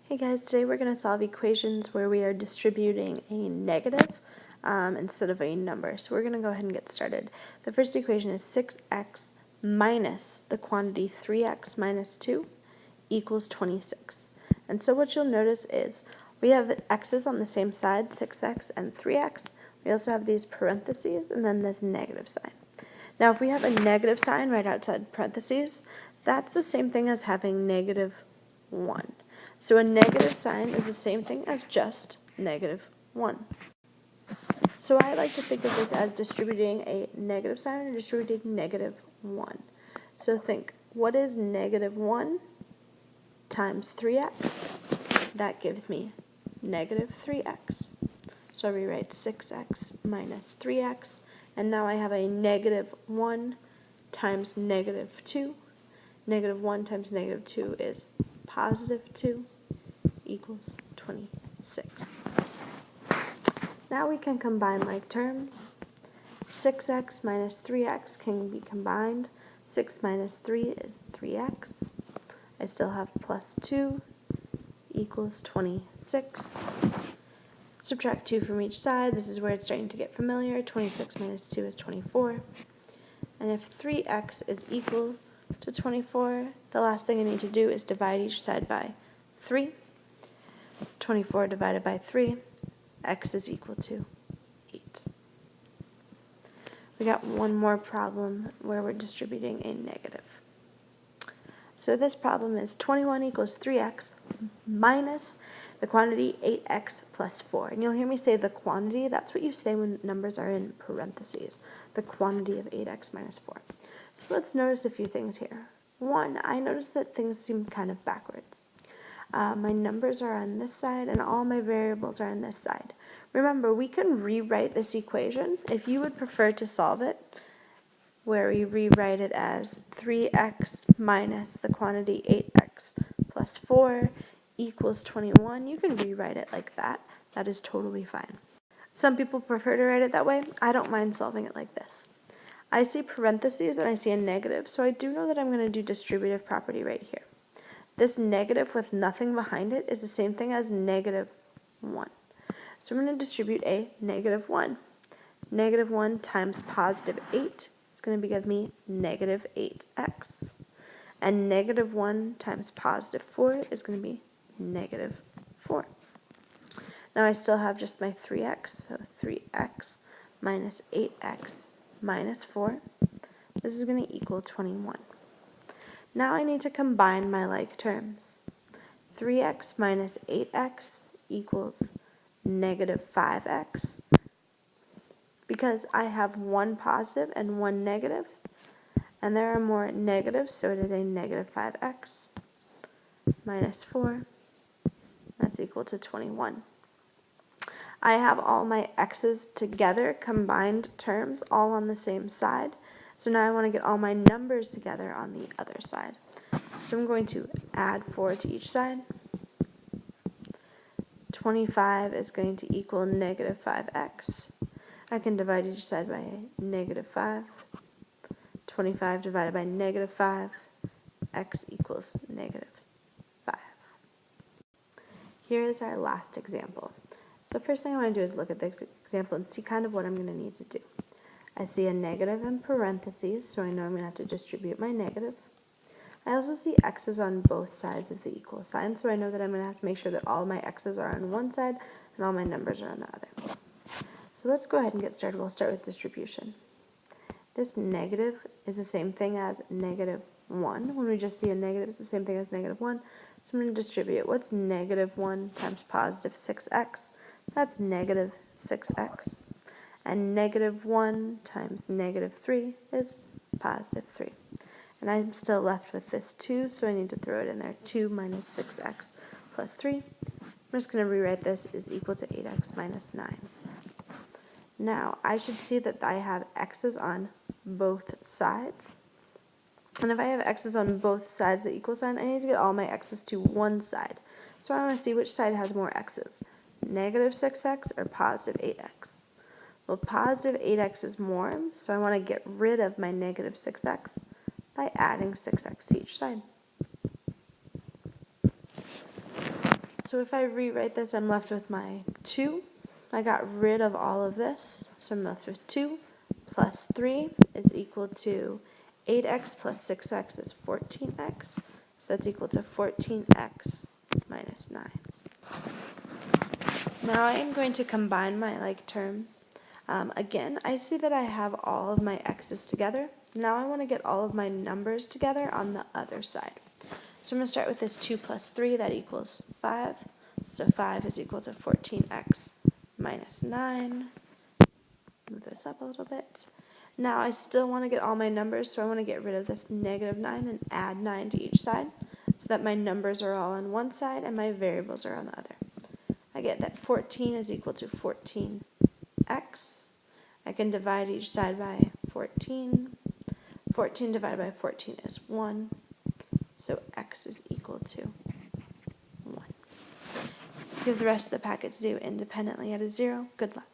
Hey guys, today we're going to solve equations where we are distributing a negative instead of a number. So we're going to go ahead and get started. The first equation is 6x minus the quantity 3x minus 2 equals 26. And so what you'll notice is we have x's on the same side, 6x and 3x. We also have these parentheses and then this negative sign. Now if we have a negative sign right outside parentheses, that's the same thing as having negative 1. So a negative sign is the same thing as just negative 1. So I like to think of this as distributing a negative sign and distributing negative 1. So think, what is negative 1 times 3x? That gives me negative 3x. So I rewrite 6x minus 3x, and now I have a negative 1 times negative 2. Negative 1 times negative 2 is positive 2 equals 26. Now we can combine like terms. 6x minus 3x can be combined. 6 minus 3 is 3x. I still have plus 2 equals 26. Subtract 2 from each side. This is where it's starting to get familiar. 26 minus 2 is 24. And if 3x is equal to 24, the last thing I need to do is divide each side by 3. 24 divided by 3, x is equal to 8. We got one more problem where we're distributing a negative. So this problem is 21 equals 3x minus the quantity 8x plus 4. And you'll hear me say the quantity. That's what you say when numbers are in parentheses, the quantity of 8x minus 4. So let's notice a few things here. One, I notice that things seem kind of backwards. My numbers are on this side and all my variables are on this side. Remember, we can rewrite this equation if you would prefer to solve it, where we rewrite it as 3x minus the quantity 8x plus 4 equals 21. You can rewrite it like that. That is totally fine. Some people prefer to write it that way. I don't mind solving it like this. I see parentheses and I see a negative, so I do know that I'm going to do distributive property right here. This negative with nothing behind it is the same thing as negative 1. So I'm going to distribute a negative 1. Negative 1 times positive 8 is going to give me negative 8x. And negative 1 times positive 4 is going to be negative 4. Now I still have just my 3x, so 3x minus 8x minus 4. This is going to equal 21. Now I need to combine my like terms. 3x minus 8x equals negative 5x. Because I have one positive and one negative, and there are more negatives, so it is a negative 5x minus 4. That's equal to 21. I have all my x's together, combined terms, all on the same side. So now I want to get all my numbers together on the other side. So I'm going to add 4 to each side. 25 is going to equal negative 5x. I can divide each side by negative 5. 25 divided by negative 5, x equals negative 5. Here is our last example. So first thing I want to do is look at this example and see kind of what I'm going to need to do. I see a negative in parentheses, so I know I'm going to have to distribute my negative. I also see x's on both sides of the equal sign, so I know that I'm going to have to make sure that all my x's are on one side and all my numbers are on the other. So let's go ahead and get started. We'll start with distribution. This negative is the same thing as negative 1. When we just see a negative, it's the same thing as negative 1. So I'm going to distribute. What's negative 1 times positive 6x? That's negative 6x. And negative 1 times negative 3 is positive 3. And I'm still left with this 2, so I need to throw it in there. 2 minus 6x plus 3. I'm just going to rewrite this is equal to 8x minus 9. Now, I should see that I have x's on both sides. And if I have x's on both sides of the equal sign, I need to get all my x's to one side. So I want to see which side has more x's, negative 6x or positive 8x. Well, positive 8x is more, so I want to get rid of my negative 6x by adding 6x to each side. So if I rewrite this, I'm left with my 2. I got rid of all of this, so I'm left with 2 plus 3 is equal to 8x plus 6x is 14x. So that's equal to 14x minus 9. Now I am going to combine my like terms. Again, I see that I have all of my x's together. Now I want to get all of my numbers together on the other side. So I'm going to start with this 2 plus 3, that equals 5. So 5 is equal to 14x minus 9. Move this up a little bit. Now I still want to get all my numbers, so I want to get rid of this negative 9 and add 9 to each side, so that my numbers are all on one side and my variables are on the other. I get that 14 is equal to 14x. I can divide each side by 14. 14 divided by 14 is 1. So x is equal to 1. Give the rest of the packet to do independently at a 0. Good luck.